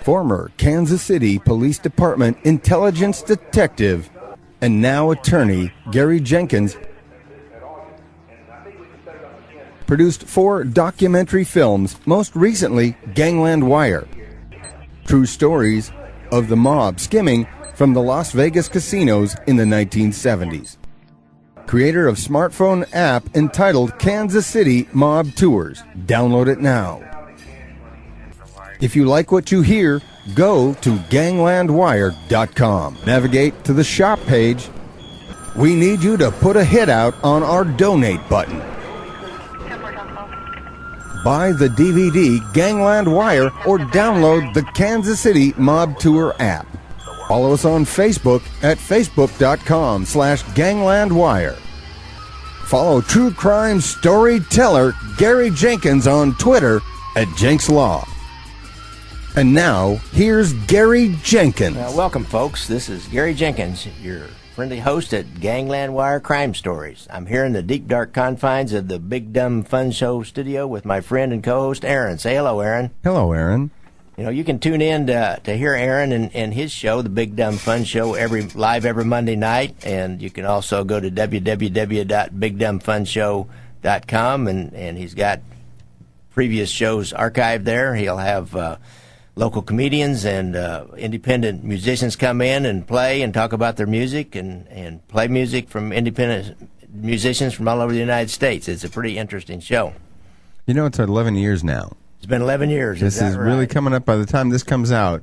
Former Kansas City Police Department intelligence detective and now attorney Gary Jenkins produced 4 documentary films, most recently Gangland Wire. True stories of the mob skimming from the Las Vegas casinos in the 1970s. Creator of smartphone app entitled Kansas City Mob Tours. Download it now. If you like what you hear, go to ganglandwire.com. Navigate to the shop page. We need you to put a hit out on our donate button. Buy the DVD Gangland Wire or download the Kansas City Mob Tour app. Follow us on Facebook at facebook.com/ganglandwire. Follow true crime storyteller Gary Jenkins on Twitter at Jenks Law. And now, here's Gary Jenkins. Welcome, folks. This is Gary Jenkins, your friendly host at Gangland Wire Crime Stories. I'm here in the deep, dark confines of the Big Dumb Fun Show studio with my friend and co-host, Aaron. Say hello, Aaron. Hello, Aaron. You know, you can tune in to hear Aaron and his show, the Big Dumb Fun Show, live every Monday night. And you can also go to www.bigdumbfunshow.com, and he's got previous shows archived there. He'll have local comedians and independent musicians come in and play and talk about their music and play music from independent musicians from all over the United States. It's a pretty interesting show. You know, it's 11 years now. It's been 11 years. This is right? really coming up. By the time this comes out,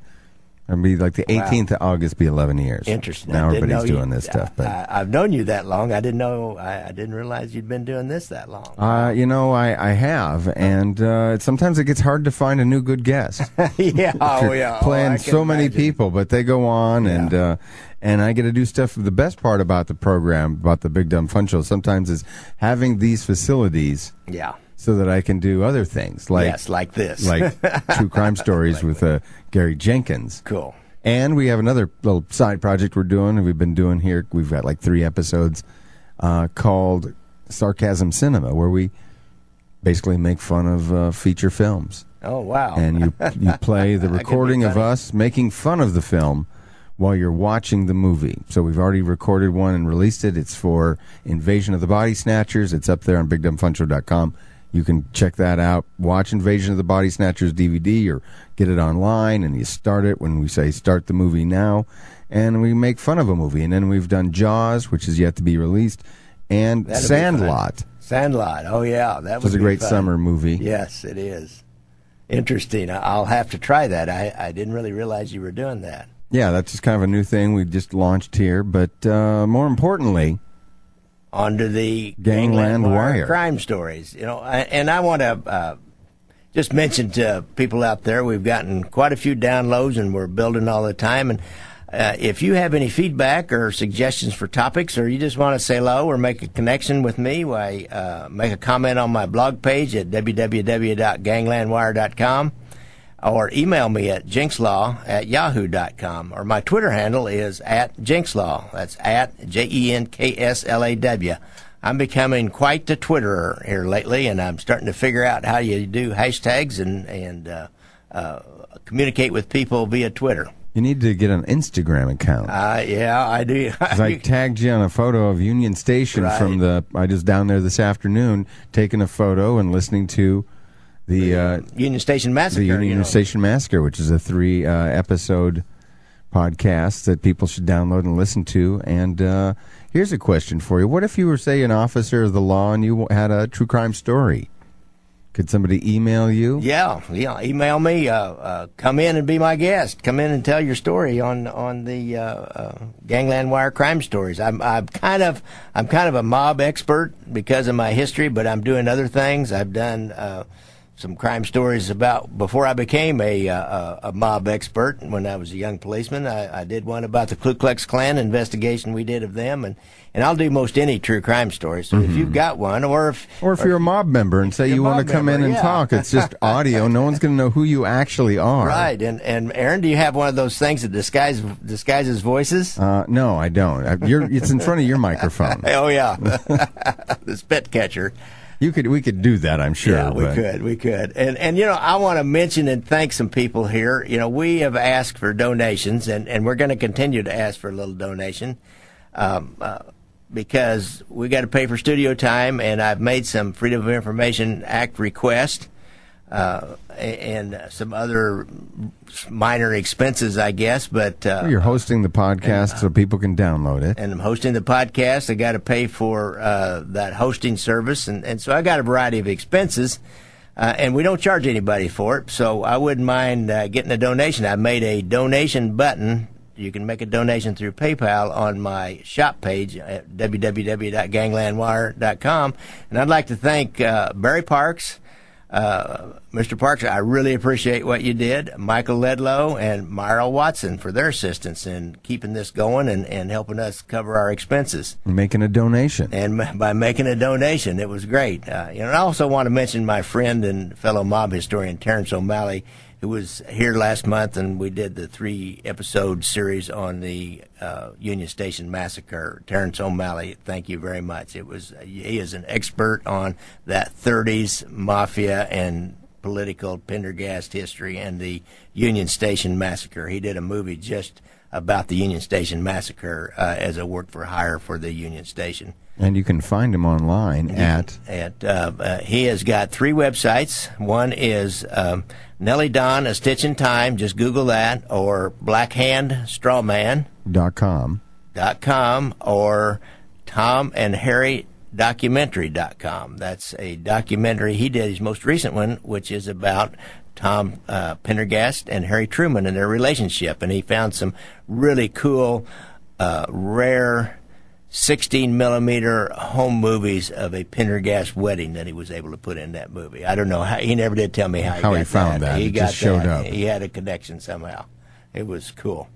it'll be like the 18th of August, be 11 years. Interesting. Now everybody's doing this stuff. But I've known you that long. I didn't know. I didn't realize you'd been doing this that long. You know, I have, and sometimes it gets hard to find a new good guest. Yeah, playing so many people, but they go on, and I get to do stuff. The best part about the program, about the Big Dumb Fun Show, sometimes is having these facilities. Yeah. So that I can do other things, like this, like true crime stories with Gary Jenkins. Cool. And we have another little side project we're doing, and we've been doing here. We've got like 3 episodes called Sarcasm Cinema, where we basically make fun of feature films. Oh, wow. And you play the recording of us making fun of the film while you're watching the movie. So we've already recorded one and released it. It's for Invasion of the Body Snatchers. It's up there on BigDumbFunShow.com. You can check that out. Watch Invasion of the Body Snatchers DVD or get it online, and you start it when we say start the movie now, and we make fun of a movie. And then we've done Jaws, which is yet to be released, and Sandlot. Sandlot, oh yeah. That was a great summer movie. Yes, it is. Interesting. I'll have to try that. I didn't really realize you were doing that. Yeah, that's just kind of a new thing we just launched here. But more importantly, onto the Gangland Wire crime stories, you know, and I want to just mention to people out there, we've gotten quite a few downloads, and we're building all the time. And if you have any feedback or suggestions for topics, or you just want to say hello or make a connection with me, why make a comment on my blog page at www.ganglandwire.com. Or email me at jenkslaw@yahoo.com. Or my Twitter handle is @jenkslaw. That's @JENKSLAW. I'm becoming quite the Twitterer here lately, and I'm starting to figure out how you do hashtags and communicate with people via Twitter. You need to get an Instagram account. Yeah, I do. I tagged you on a photo of Union Station from I was down there this afternoon taking a photo and listening to the Union Station Massacre. The Union Station Massacre, which is a 3-episode podcast that people should download and listen to. And here's a question for you. What if you were, say, an officer of the law and you had a true crime story? Could somebody email you? Yeah, email me. Come in and be my guest. Come in and tell your story on the Gangland Wire crime stories. I'm kind of a mob expert because of my history, but I'm doing other things. I've done some crime stories about before I became a mob expert. When I was a young policeman, I did one about the Ku Klux Klan investigation we did of them, and I'll do most any true crime story. So if you've got one, or if you're a mob member and say you want to come in and talk, it's just audio. No one's going to know who you actually are. Right. And Aaron, do you have one of those things that disguises voices? No, I don't. It's in front of your microphone. Oh yeah, the spit catcher. We could do that, I'm sure. Yeah, we could. And I want to mention and thank some people here. We have asked for donations, and we're going to continue to ask for a little donation because we got to pay for studio time, and I've made some Freedom of Information Act requests and some other minor expenses, I guess. But you're hosting the podcast so people can download it. And I'm hosting the podcast. I got to pay for that hosting service, and so I got a variety of expenses, and we don't charge anybody for it. So I wouldn't mind getting a donation. I made a donation button. You can make a donation through PayPal on my shop page at www.ganglandwire.com. And I'd like to thank Barry Parks. Mr. Parks, I really appreciate what you did. Michael Ledlow and Myra Watson for their assistance in keeping this going and helping us cover our expenses. Making a donation. And by making a donation, it was great. And I also want to mention my friend and fellow mob historian, Terrence O'Malley, who was here last month, and we did the 3-episode series on the Union Station Massacre. Terrence O'Malley, thank you very much. He is an expert on that 30s mafia and political Pendergast history and the Union Station Massacre. He did a movie just about the Union Station Massacre as a work for hire for the Union Station. And you can find him online he has got 3 websites. One is Nellie Don, A Stitch in Time, just Google that, or blackhandstrawman.com or TomandHarryDocumentary.com. That's a documentary he did, his most recent one, which is about Tom Pendergast and Harry Truman and their relationship. And he found some really cool, rare 16mm home movies of a Pendergast wedding that he was able to put in that movie. I don't know how, he never did tell me how he found that. He just showed up. He had a connection somehow. It was cool.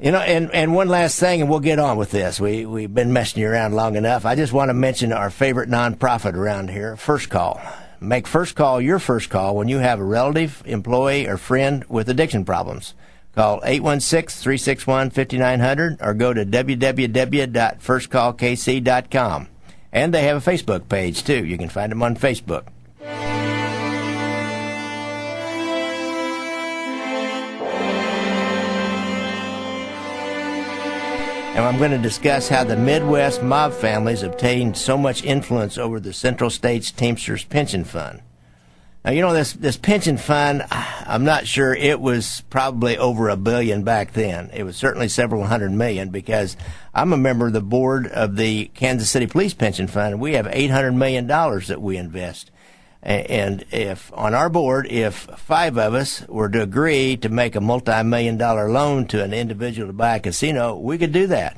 And one last thing, and we'll get on with this. We've been messing you around long enough. I just want to mention our favorite nonprofit around here, First Call. Make First Call your first call when you have a relative, employee, or friend with addiction problems. Call 816-361-5900 or go to www.firstcallkc.com. And they have a Facebook page, too. You can find them on Facebook. And I'm going to discuss how the Midwest mob families obtained so much influence over the Central States Teamsters Pension Fund. Now, this pension fund, I'm not sure, it was probably over $1 billion back then. It was certainly several hundred million, because I'm a member of the board of the Kansas City Police Pension Fund, and we have $800 million that we invest. And if on our board, if 5 of us were to agree to make a multi-million-dollar loan to an individual to buy a casino, we could do that.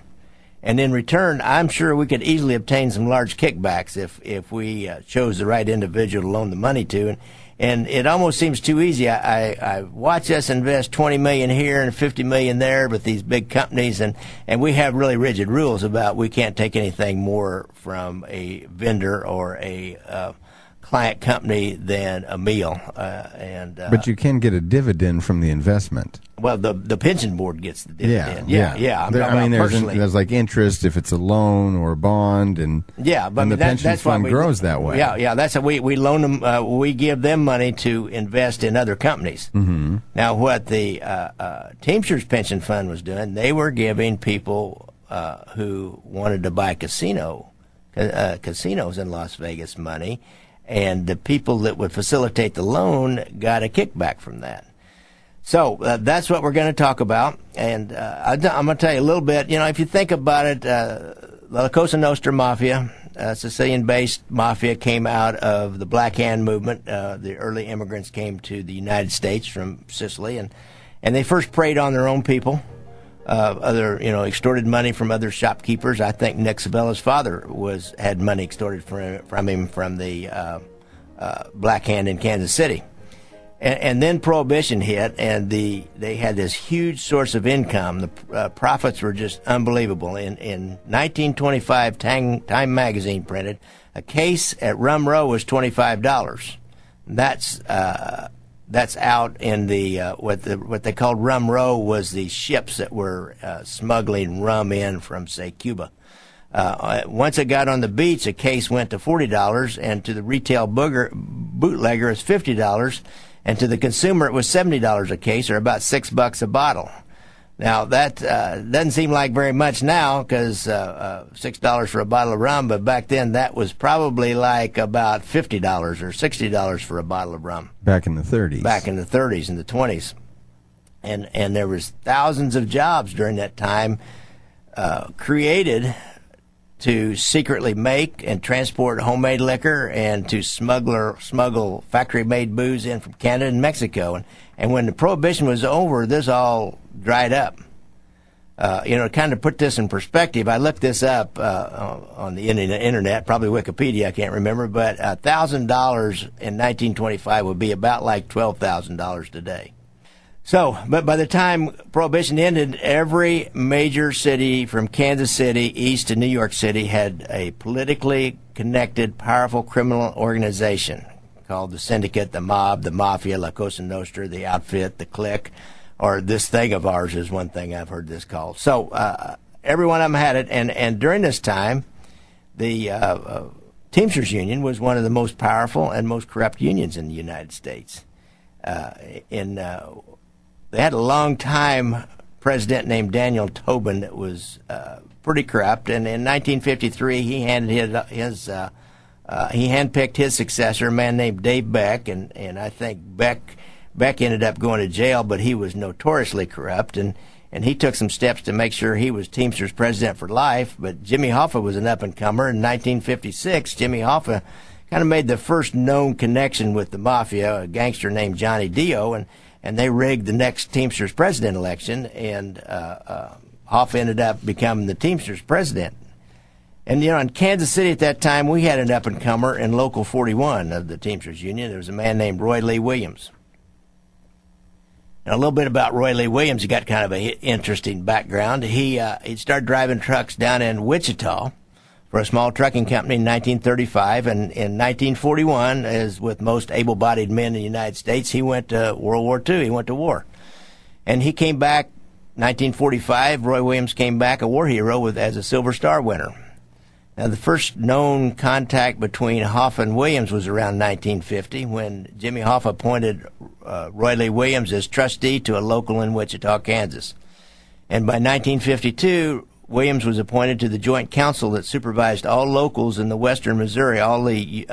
And in return, I'm sure we could easily obtain some large kickbacks if we chose the right individual to loan the money to. And it almost seems too easy. I watch us invest $20 million here and $50 million there with these big companies, and we have really rigid rules about we can't take anything more from a vendor or a client company than a meal. But you can get a dividend from the investment. Well, the pension board gets the dividend. Yeah. There's like interest if it's a loan or a bond, and the pension fund grows that way. Yeah. That's how we loan them. We give them money to invest in other companies. Mm-hmm. Now, what the Teamsters pension fund was doing, they were giving people who wanted to buy casinos in Las Vegas money, and the people that would facilitate the loan got a kickback from that. So that's what we're going to talk about, and I'm going to tell you a little bit. If you think about it, La Cosa Nostra Mafia, Sicilian-based mafia, came out of the Black Hand movement. The early immigrants came to the United States from Sicily, and they first preyed on their own people. Extorted money from other shopkeepers. I think Nick Civella's father had money extorted from him from the Black Hand in Kansas City. And then Prohibition hit, and they had this huge source of income. The profits were just unbelievable. In 1925, Time magazine printed a case at Rum Row was $25. That's out in the what they called Rum Row was the ships that were smuggling rum in from, say, Cuba. Once it got on the beach, a case went to $40, and to the retail bootlegger it's $50, and to the consumer it was $70 a case, or about $6 a bottle. Now that doesn't seem like very much now, because $6 for a bottle of rum, but back then that was probably like about $50 or $60 for a bottle of rum. Back in the 30s. Back in the 30s and the 20s, and there was thousands of jobs during that time created to secretly make and transport homemade liquor, and to smuggle factory-made booze in from Canada and Mexico. And when the Prohibition was over, this all dried up. To kind of put this in perspective, I looked this up on the internet, probably Wikipedia, I can't remember, but $1,000 in 1925 would be about like $12,000 today. So, but by the time Prohibition ended, every major city from Kansas City east to New York City had a politically connected, powerful criminal organization called the Syndicate, the Mob, the Mafia, La Cosa Nostra, the Outfit, the Glick, or this thing of ours is one thing I've heard this called. So, every one of them had it, and during this time, the Teamsters Union was one of the most powerful and most corrupt unions in the United States. They had a long-time president named Daniel Tobin that was pretty corrupt, and in 1953 he handpicked his successor, a man named Dave Beck, and I think Beck ended up going to jail, but he was notoriously corrupt, and he took some steps to make sure he was Teamsters president for life. But Jimmy Hoffa was an up-and-comer. In 1956, Jimmy Hoffa kind of made the first known connection with the mafia, a gangster named Johnny Dio, and they rigged the next Teamsters president election, and Hoffa ended up becoming the Teamsters president. And, in Kansas City at that time, we had an up-and-comer in Local 41 of the Teamsters Union. There was a man named Roy Lee Williams. Now, a little bit about Roy Lee Williams. He got kind of an interesting background. He started driving trucks down in Wichita for a small trucking company in 1935, and in 1941, as with most able-bodied men in the United States, he went to World War II. He went to war. And he came back, 1945, Roy Williams came back a war hero as a Silver Star winner. Now, the first known contact between Hoffa and Williams was around 1950, when Jimmy Hoffa appointed Roy Lee Williams as trustee to a local in Wichita, Kansas. And by 1952, Williams was appointed to the joint council that supervised all locals in the western Missouri, all the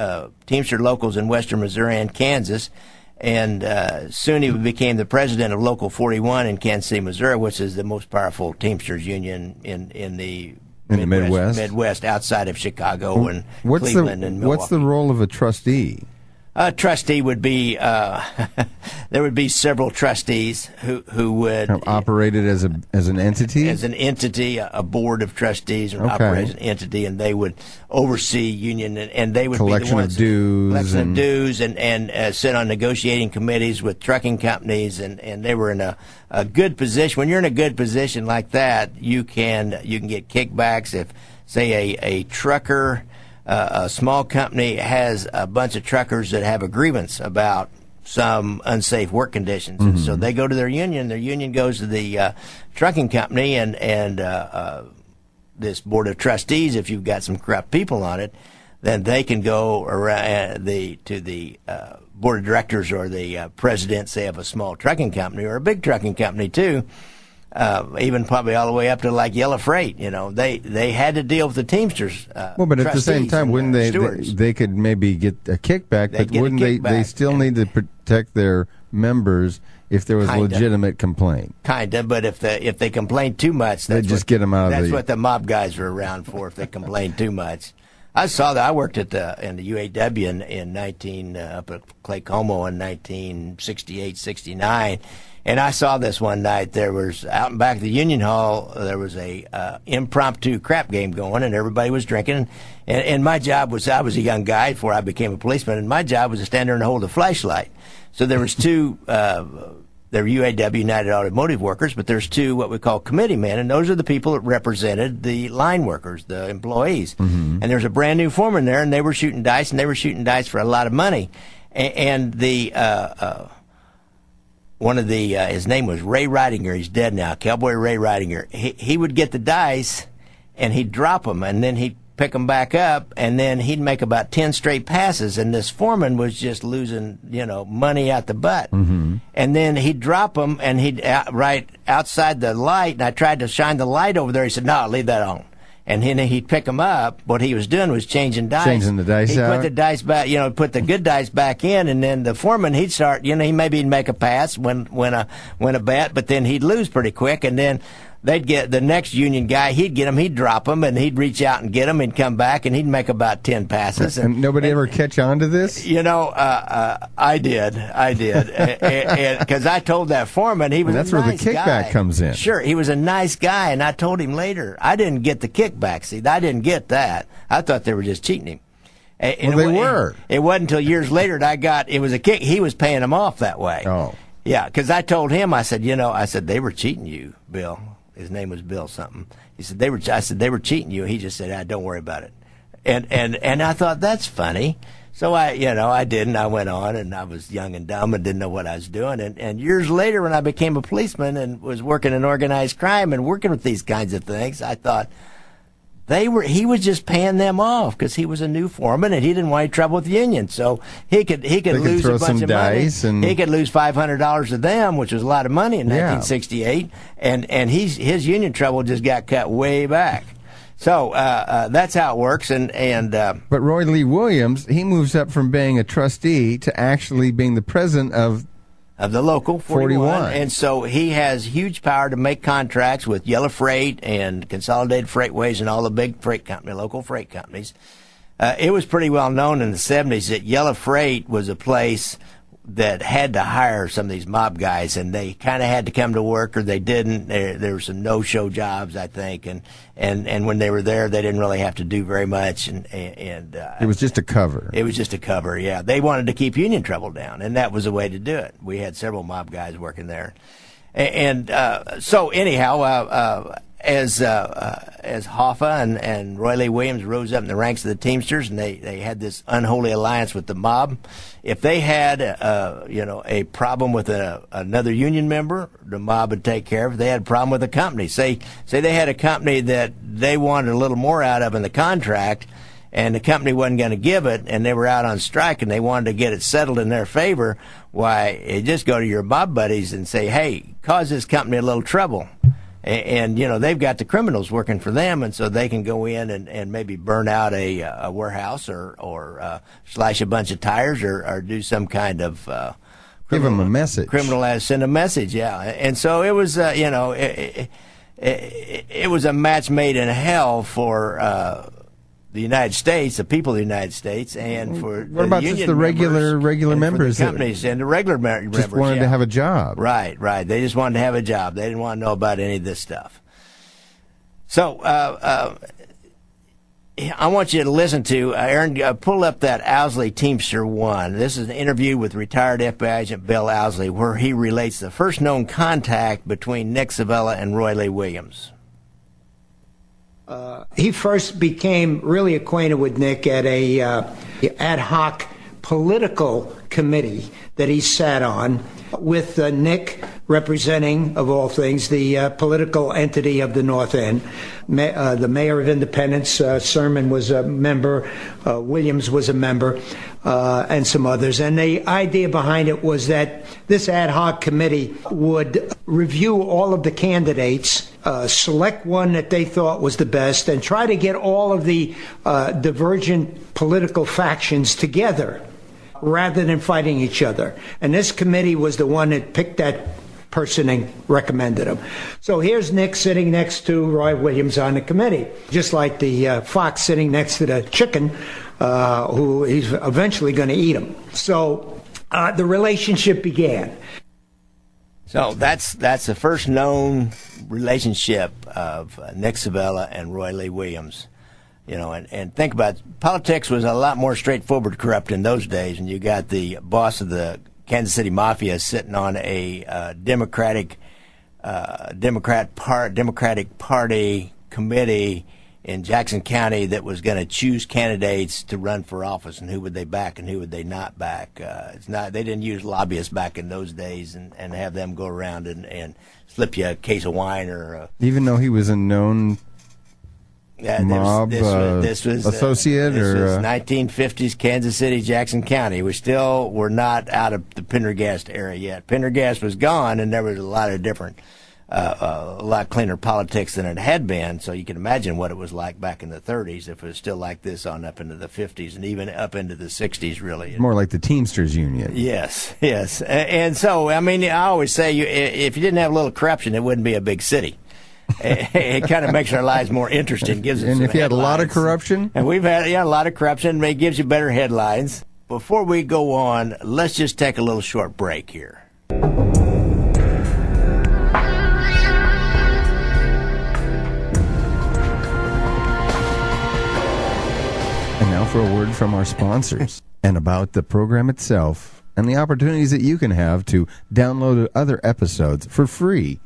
Teamster locals in western Missouri and Kansas, and soon he became the president of Local 41 in Kansas City, Missouri, which is the most powerful Teamsters union in the Midwest, outside of Chicago and Cleveland and Milwaukee. What's the role of a trustee? A trustee would be there would be several trustees who would operate it as an entity. As an entity, a board of trustees would operate as an entity, and they would oversee union, and they would collection be the ones of dues and sit on negotiating committees with trucking companies, and they were in a good position. When you're in a good position like that, you can get kickbacks if, say, a trucker. A small company has a bunch of truckers that have a grievance about some unsafe work conditions. Mm-hmm. So they go to their union goes to the trucking company, and this board of trustees, if you've got some corrupt people on it, then they can go around to the board of directors or the president, say, of a small trucking company or a big trucking company too. Even probably all the way up to like Yellow Freight, they had to deal with the Teamsters. But at the same time, wouldn't they could maybe get a kickback, but wouldn't they still need to protect their members if there was a legitimate complaint? Kinda, but if they complained too much, they'd just get them out of That's what the mob guys were around for. If they complained too much, I saw that. I worked in the UAW up at Clay Como in 1968, 69. And I saw this one night. There was, out in back of the Union Hall, there was a impromptu crap game going, and everybody was drinking. And my job was, I was a young guy before I became a policeman, and my job was to stand there and hold a flashlight. So there was two, they were UAW, United Automotive Workers, but there's two what we call committee men, and those are the people that represented the line workers, the employees. Mm-hmm. And there's a brand new foreman there, and they were shooting dice, and they were shooting dice for a lot of money. And the one of the his name was Ray Ridinger. He's dead now. Cowboy Ray Ridinger. He would get the dice, and he'd drop them, and then he'd pick them back up, and then he'd make about 10 straight passes, and this foreman was just losing, money out the butt. Mm-hmm. And then he'd drop them, and he'd right outside the light, and I tried to shine the light over there. He said, "No, leave that on." And then he'd pick them up. What he was doing was changing dice. Changing the dice out. He'd put the dice back, put the good dice back in, and then the foreman, he'd start, he'd make a pass, win a bet, but then he'd lose pretty quick, and then they'd get the next union guy, he'd get him, he'd drop him, and he'd reach out and get him and come back, and he'd make about 10 passes. And nobody ever catch on to this? I did. Because I told that foreman he was that's a nice where the kickback guy. comes in. Sure, he was a nice guy, and I told him later, I didn't get the kickback. See, I didn't get that. I thought they were just cheating him. Well, they were. It wasn't until years later that it was a kick. He was paying them off that way. Oh. Yeah, because I told him, I said, they were cheating you, Bill. His name was Bill something. He said I said they were cheating you. He just said, "Don't worry about it." And I thought that's funny. So I didn't. I went on, and I was young and dumb and didn't know what I was doing. And years later, when I became a policeman and was working in organized crime and working with these kinds of things, I thought he was just paying them off because he was a new foreman and he didn't want any trouble with the union. So he could lose a bunch of money. He could lose $500 to them, which was a lot of money in 1968. And his union trouble just got cut way back. So that's how it works. But Roy Lee Williams, he moves up from being a trustee to actually being the president of the local 41. And so he has huge power to make contracts with Yellow Freight and Consolidated Freightways and all the big local freight companies. It was pretty well known in the 70s that Yellow Freight was a place that had to hire some of these mob guys, and they kind of had to come to work or they didn't. There were some no-show jobs, I think, and when they were there, they didn't really have to do very much. And it was just a cover. It was just a cover, yeah. They wanted to keep union trouble down, and that was a way to do it. We had several mob guys working there. So anyhow, as Hoffa and Roy Lee Williams rose up in the ranks of the Teamsters, and they had this unholy alliance with the mob. If they had a problem with another union member, the mob would take care of it. If they had a problem with a company, say they had a company that they wanted a little more out of in the contract, and the company wasn't going to give it, and they were out on strike, and they wanted to get it settled in their favor, why, you just go to your mob buddies and say, "Hey, cause this company a little trouble." And they've got the criminals working for them, and so they can go in and maybe burn out a warehouse or slash a bunch of tires or do some kind of give them a message. Send a message, yeah. And so it was it was a match made in hell for the United States, the people of the United States, and for what about just the regular members, the companies and the regular members just wanted to have a job, right? They just wanted to have a job. They didn't want to know about any of this stuff. So I want you to listen to Aaron. Pull up that Owsley Teamster 1. This is an interview with retired FBI agent Bill Owsley, where he relates the first known contact between Nick Civella and Roy Lee Williams. He first became really acquainted with Nick at a ad hoc political committee that he sat on with Nick representing, of all things, the political entity of the North End. The mayor of Independence, Sermon, was a member, Williams was a member, and some others. And the idea behind it was that this ad hoc committee would review all of the candidates, select one that they thought was the best, and try to get all of the divergent political factions together rather than fighting each other. And this committee was the one that picked that person and recommended him. So here's Nick sitting next to Roy Williams on the committee, just like the fox sitting next to the chicken, who he's eventually going to eat him. So the relationship began. So that's the first known relationship of Nick Civella and Roy Lee Williams. And think about it, politics was a lot more straightforward corrupt in those days, and you got the boss of the Kansas City Mafia sitting on a Democratic Party committee in Jackson County that was going to choose candidates to run for office, and who would they back and who would they not back. They didn't use lobbyists back in those days and have them go around and slip you a case of wine or even though he was a known mob this was associate? This or was 1950s Kansas City, Jackson County. We're not out of the Pendergast era yet. Pendergast was gone, and there was a lot of different, a lot cleaner politics than it had been. So you can imagine what it was like back in the 30s if it was still like this on up into the 50s and even up into the 60s, really. More like the Teamsters Union. Yes. And so, I mean, I always say if you didn't have a little corruption, it wouldn't be a big city. It kind of makes our lives more interesting. Gives us and some if you had a lot of headlines. corruption? And we've had a lot of corruption. It gives you better headlines. Before we go on, let's just take a little short break here. And now for a word from our sponsors and about the program itself and the opportunities that you can have to download other episodes for free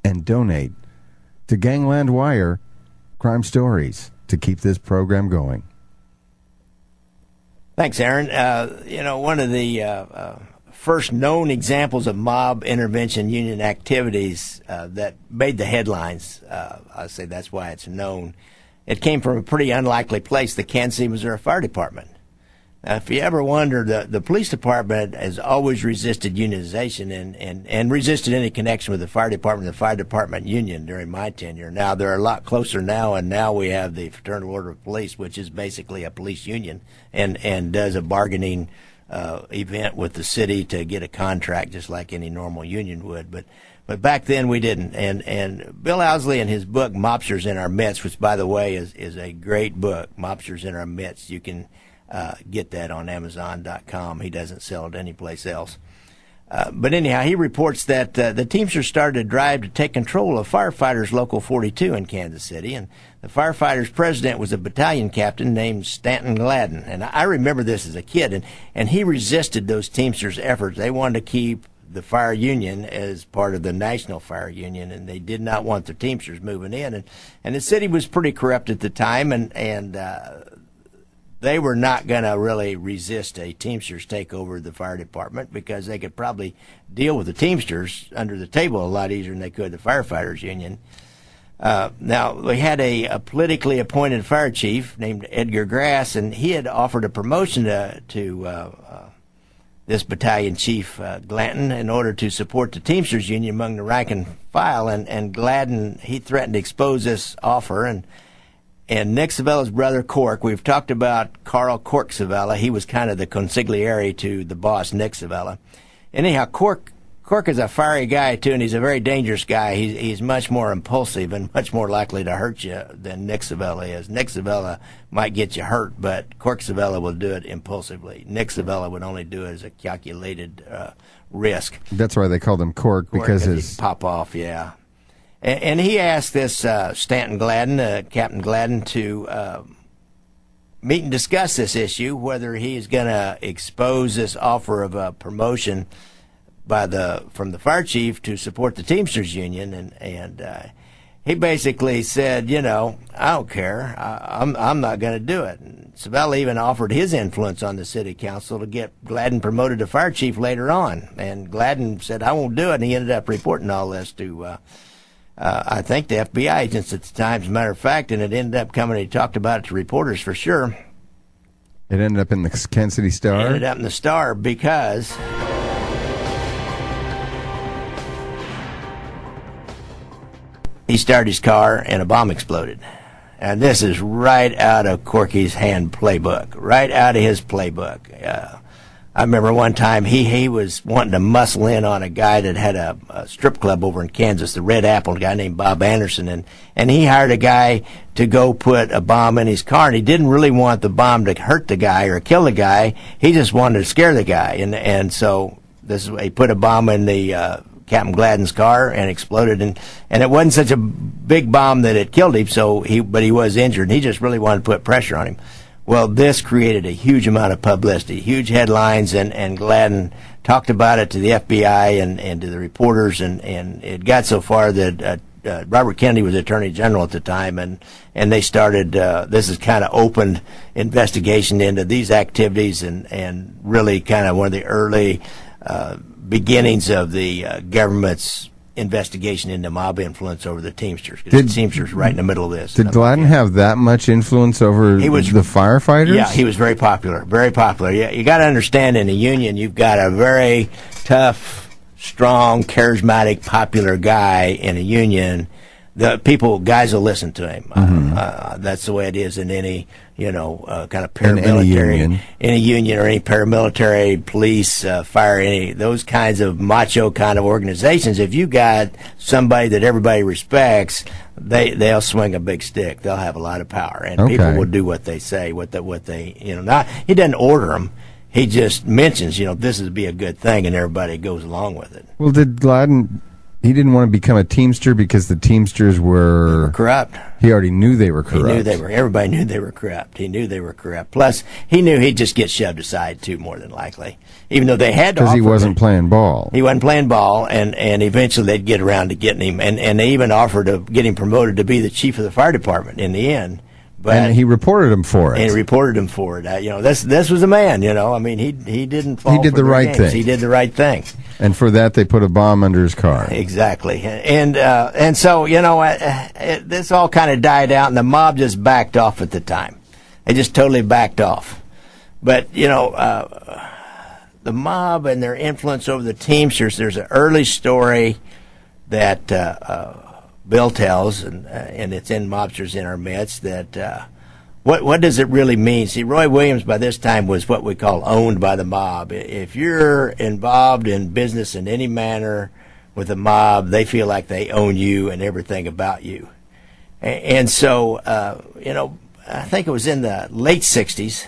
and donate to Gangland Wire Crime Stories to keep this program going. Thanks, Aaron. One of the first known examples of mob intervention union activities that made the headlines, I say that's why it's known, it came from a pretty unlikely place, the Kansas City, Missouri Fire Department. Now, if you ever wonder, the police department has always resisted unionization and resisted any connection with the fire department and the fire department union during my tenure. Now, they're a lot closer now, and now we have the Fraternal Order of Police, which is basically a police union and does a bargaining event with the city to get a contract just like any normal union would. But back then we didn't. And Bill Owsley in his book, Mobsters in Our Midst, which, by the way, is a great book, Mobsters in Our Midst. You can get that on Amazon.com. He doesn't sell it anyplace else. But anyhow, he reports that the Teamsters started a drive to take control of Firefighters Local 42 in Kansas City, and the firefighters' president was a battalion captain named Stanton Gladden. And I remember this as a kid, and he resisted those Teamsters' efforts. They wanted to keep the fire union as part of the National Fire Union, and they did not want the Teamsters moving in. And the city was pretty corrupt at the time, and they were not going to really resist a Teamsters takeover of the fire department because they could probably deal with the Teamsters under the table a lot easier than they could the firefighters union. Now, we had a politically appointed fire chief named Edgar Grass, and he had offered a promotion to this battalion chief, Gladden, in order to support the Teamsters union among the rank and file. And Gladden, he threatened to expose this offer, and Nick Civella's brother, Cork, we've talked about Carl Cork Civella. He was kind of the consigliere to the boss, Nick Civella. Anyhow, Cork is a fiery guy, too, and he's a very dangerous guy. He's much more impulsive and much more likely to hurt you than Nick Civella is. Nick Civella might get you hurt, but Cork Civella will do it impulsively. Nick Civella would only do it as a calculated risk. That's why they called him Cork, because his... pop off, yeah. And he asked this Stanton Gladden, Captain Gladden, to meet and discuss this issue, whether he's going to expose this offer of a promotion from the fire chief to support the Teamsters union. And he basically said, I don't care. I'm not going to do it. And Civella even offered his influence on the city council to get Gladden promoted to fire chief later on. And Gladden said, I won't do it. And he ended up reporting all this to I think the FBI agents at the time, as a matter of fact, and it ended up coming, he talked about it to reporters for sure. It ended up in the Kansas City Star? It ended up in the Star because he started his car and a bomb exploded. And this is right out of Corky's hand playbook, right out of his playbook. I remember one time he was wanting to muscle in on a guy that had a strip club over in Kansas, the Red Apple, a guy named Bob Anderson, and he hired a guy to go put a bomb in his car, and he didn't really want the bomb to hurt the guy or kill the guy. He just wanted to scare the guy, and so he put a bomb in the Captain Gladden's car and exploded, and it wasn't such a big bomb that it killed him, but he was injured, and he just really wanted to put pressure on him. Well, this created a huge amount of publicity, huge headlines, and Gladden talked about it to the FBI and to the reporters, and it got so far that Robert Kennedy was Attorney General at the time, and they started, this is kind of opened investigation into these activities and really kind of one of the early beginnings of the government's investigation into mob influence over the Teamsters. The Teamsters right in the middle of this. Did Gladden have that much influence over the firefighters? Yeah, he was very popular. Very popular. Yeah, you got to understand, in a union, you've got a very tough, strong, charismatic, popular guy in a union. Guys will listen to him. That's the way it is in any, kind of paramilitary, any union or any paramilitary, police, fire, those kinds of macho kind of organizations. If you got somebody that everybody respects, they'll swing a big stick. They'll have a lot of power, and people will do what they say. Not he doesn't order them. He just mentions, this would be a good thing, and everybody goes along with it. Well, did Gladden? He didn't want to become a Teamster because the Teamsters were corrupt. He already knew they were corrupt. Everybody knew they were corrupt. He knew they were corrupt. Plus, he knew he'd just get shoved aside, too, more than likely. Even though they had to offer him. Because he wasn't playing ball. He wasn't playing ball, and eventually they'd get around to getting him. And they even offered to get him promoted to be the chief of the fire department in the end. And he reported him for it. This was a man, I mean, he didn't fall He did the right thing. He did the right thing. And for that, they put a bomb under his car. Exactly. And so, this all kind of died out, and the mob just backed off at the time. They just totally backed off. But, the mob and their influence over the Teamsters, there's an early story that Bill tells, and it's in Mobsters in Our Midst, that what does it really mean? See, Roy Williams by this time was what we call owned by the mob. If you're involved in business in any manner with the mob, they feel like they own you and everything about you. And so, I think it was in the late 60s,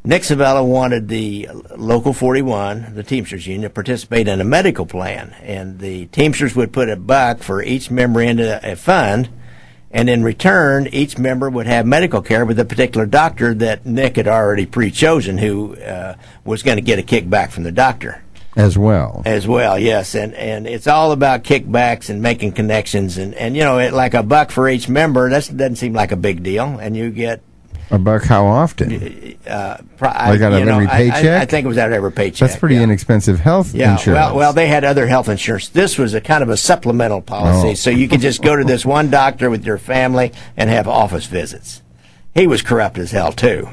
Nick Civella wanted the Local 41, the Teamsters Union, to participate in a medical plan. And the Teamsters would put $1 for each member into a fund, and in return, each member would have medical care with a particular doctor that Nick had already pre-chosen, who was going to get a kickback from the doctor. As well, yes. And it's all about kickbacks and making connections. And like $1 for each member, that doesn't seem like a big deal. And you get $1 how often? Like out of every paycheck? I think it was out of every paycheck. That's pretty inexpensive health insurance. Well, they had other health insurance. This was a kind of a supplemental policy, so you could just go to this one doctor with your family and have office visits. He was corrupt as hell, too.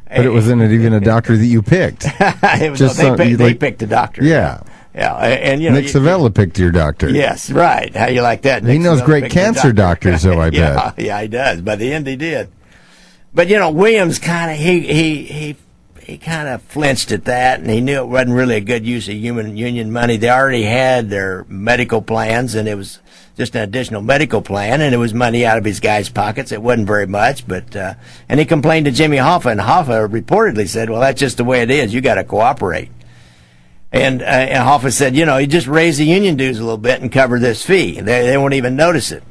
But it wasn't even a doctor that you picked. They picked a doctor. Yeah. Yeah, and Nick Civella picked your doctor. Yes, right. How you like that? He knows great cancer doctors, though, I bet. Yeah, he does. By the end, he did. But Williams kind of he kind of flinched at that, and he knew it wasn't really a good use of union money. They already had their medical plans, and it was just an additional medical plan, and it was money out of his guys' pockets. It wasn't very much, but and he complained to Jimmy Hoffa, and Hoffa reportedly said, "Well, that's just the way it is. You got to cooperate." And Hoffa said, "You just raise the union dues a little bit and cover this fee. They won't even notice it."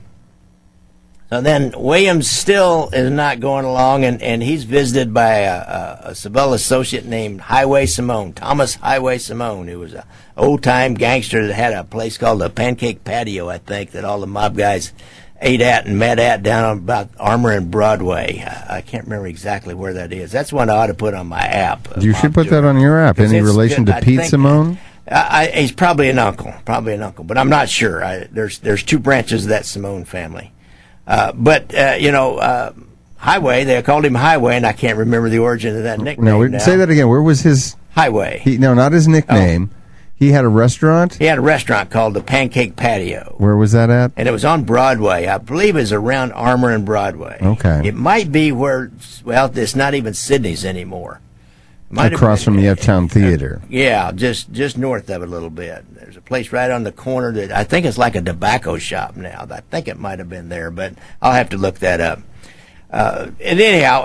So then Williams still is not going along, and he's visited by a Civella associate named Thomas Highway Simone, who was an old-time gangster that had a place called the Pancake Patio, I think, that all the mob guys ate at and met at down on about Armour and Broadway. I can't remember exactly where that is. That's one I ought to put on my app. You should put that on your app. Any relation to Pete Simone? He's probably an uncle, but I'm not sure. There's two branches of that Simone family. Highway, they called him Highway, and I can't remember the origin of that nickname. No, say that again. Where was his... Highway. Not his nickname. Oh. He had a restaurant? He had a restaurant called the Pancake Patio. Where was that at? And it was on Broadway. I believe it was around Armour and Broadway. Okay. It might be where, it's not even Sydney's anymore. Across from the Uptown Theater. Yeah, just north of it a little bit. There's a place right on the corner that I think it's like a tobacco shop now. I think it might have been there, but I'll have to look that up. And anyhow,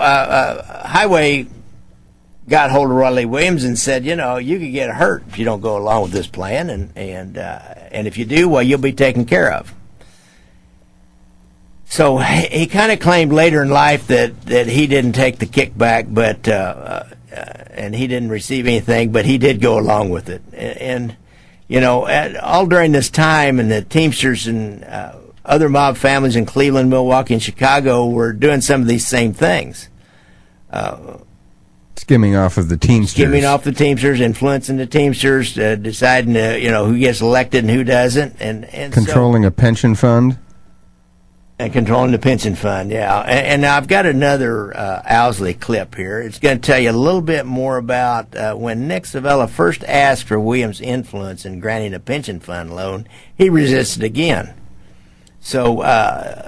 Highway got hold of Riley Williams and said, you could get hurt if you don't go along with this plan, and if you do, well, you'll be taken care of. So he kind of claimed later in life that he didn't take the kickback, but and he didn't receive anything, but he did go along with it. And all during this time, and the Teamsters and other mob families in Cleveland, Milwaukee, and Chicago were doing some of these same things. Skimming off of the Teamsters. Skimming off the Teamsters, influencing the Teamsters, deciding who gets elected and who doesn't, and controlling a pension fund. And controlling the pension fund, yeah. And now I've got another Owsley clip here. It's going to tell you a little bit more about when Nick Civella first asked for Williams' influence in granting a pension fund loan, he resisted again. So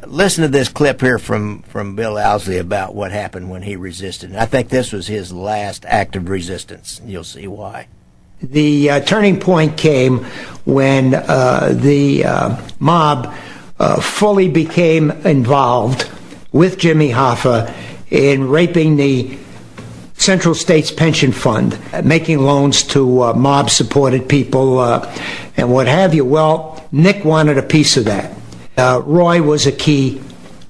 listen to this clip here from Bill Owsley about what happened when he resisted. And I think this was his last act of resistance. You'll see why. The turning point came when the mob fully became involved with Jimmy Hoffa in raping the Central States Pension Fund, making loans to mob-supported people and what have you. Well, Nick wanted a piece of that. Roy was a key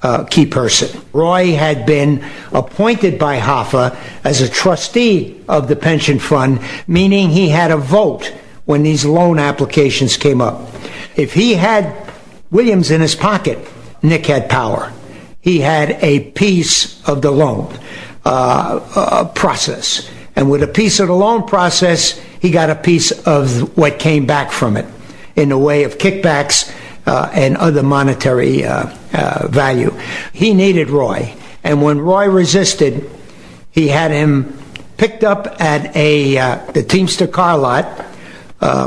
person. Roy had been appointed by Hoffa as a trustee of the pension fund, meaning he had a vote when these loan applications came up. If he had Williams in his pocket, Nick had power. He had a piece of the loan process. And with a piece of the loan process, he got a piece of what came back from it in the way of kickbacks and other monetary value. He needed Roy. And when Roy resisted, he had him picked up at the Teamster car lot,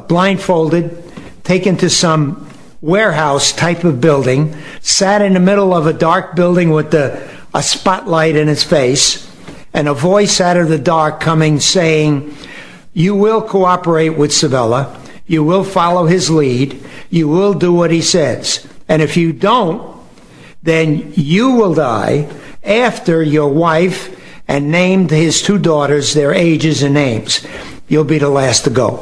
blindfolded, taken to some warehouse type of building, sat in the middle of a dark building with a spotlight in his face, and a voice out of the dark coming saying, "You will cooperate with Civella, you will follow his lead, you will do what he says, and if you don't, then you will die after your wife," and named his two daughters, their ages and names. "You'll be the last to go.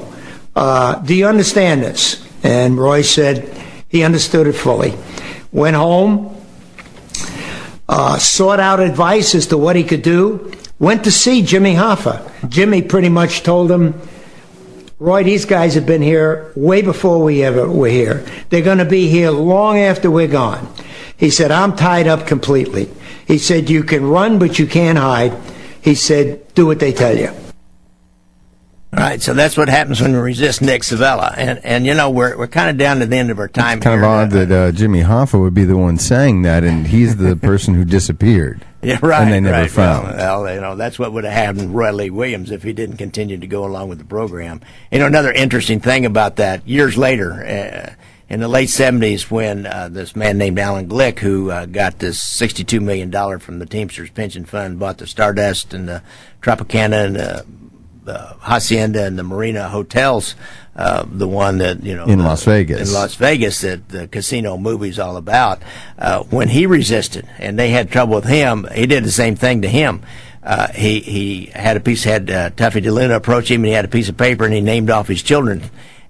Do you understand this?" And Roy said he understood it fully. Went home, sought out advice as to what he could do, went to see Jimmy Hoffa. Jimmy pretty much told him, "Roy, these guys have been here way before we ever were here. They're going to be here long after we're gone." He said, "I'm tied up completely." He said, "You can run, but you can't hide." He said, "Do what they tell you." All right, so that's what happens when we resist Nick Civella, and we're kind of down to the end of our time. It's kind here. of odd that Jimmy Hoffa would be the one saying that, and he's the person who disappeared. Yeah, right. And they never found. Well, that's what would have happened to Roy Lee Williams if he didn't continue to go along with the program. Another interesting thing about that, years later, in the late 70s, when this man named Alan Glick, who got this $62 million from the Teamsters pension fund, bought the Stardust and the Tropicana and the Hacienda and the Marina hotels, the one that in Las Vegas, that the casino movie's all about. When he resisted and they had trouble with him, he did the same thing to him. He had Tuffy DeLuna approach him, and he had a piece of paper, and he named off his children.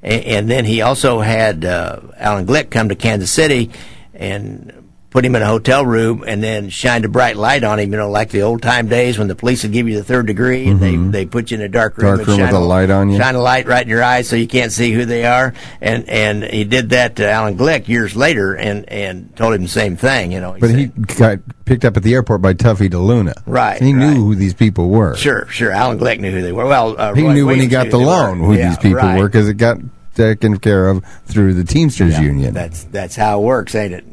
And then he also had Alan Glick come to Kansas City and put him in a hotel room and then shined a bright light on him, like the old-time days when the police would give you the third degree, and they put you in a dark room and with a light on you. Shine a light right in your eyes so you can't see who they are. And he did that to Alan Glick years later and told him the same thing. But he got picked up at the airport by Tuffy DeLuna. Right. He knew who these people were. Sure. Alan Glick knew who they were. Well, he Roy knew Williams when he got the loan who these people were, because it got taken care of through the Teamsters Union. That's how it works, ain't it?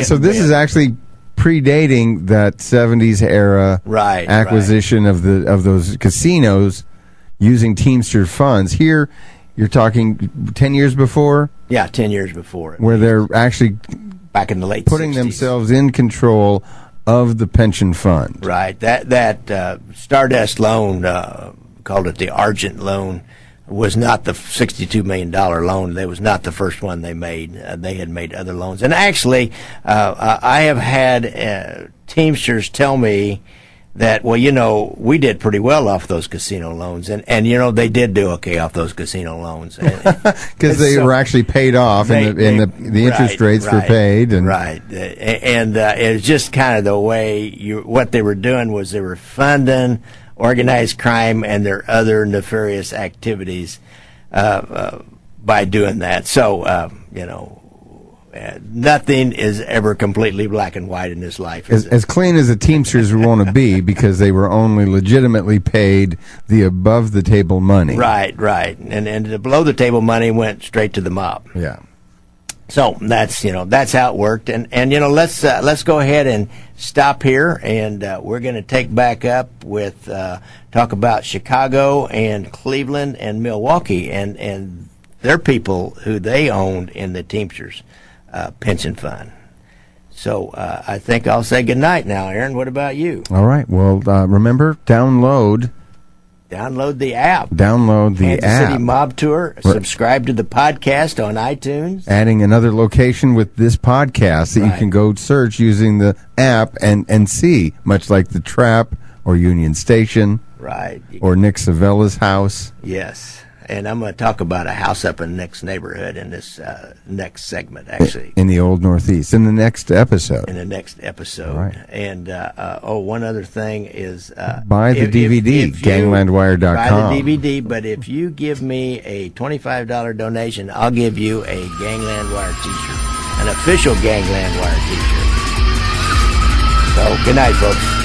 So this is actually predating that 70s era acquisition of those casinos using Teamster funds. Here, you're talking 10 years before? Yeah, 10 years before. Where they're actually back in the late putting 60s. themselves in control of the pension fund. Right. That Stardust loan, called it the Argent loan, was not the $62 million loan. That was not the first one they made. They had made other loans. And actually, I have had Teamsters tell me that, we did pretty well off those casino loans. And they did do okay off those casino loans. Because they were actually paid off, and the interest rates were paid. And And it was just kind of the way what they were doing was they were funding organized crime and their other nefarious activities by doing that. So, nothing is ever completely black and white in this life. As clean as the Teamsters want to be, because they were only legitimately paid the above the table money. Right. And the below the table money went straight to the mob. Yeah. So that's how it worked. And let's go ahead and stop here, and we're going to take back up with talk about Chicago and Cleveland and Milwaukee and their people who they owned in the Teamsters pension fund. So I think I'll say goodnight now, Aaron. What about you? All right. Well, remember, download the app. Download the Kansas app. City Mob Tour. Subscribe to the podcast on iTunes. Adding another location with this podcast that you can go search using the app and see, much like the Trap or Union Station. Right. Or Nick Civella's house. Yes. And I'm going to talk about a house up in Nick's neighborhood in this next segment, actually. In the Old Northeast, in the next episode. Right. And, one other thing is... buy the DVD, ganglandwire.com. Buy the DVD, but if you give me a $25 donation, I'll give you a Gangland Wire t-shirt, an official Gangland Wire t-shirt. So, good night, folks.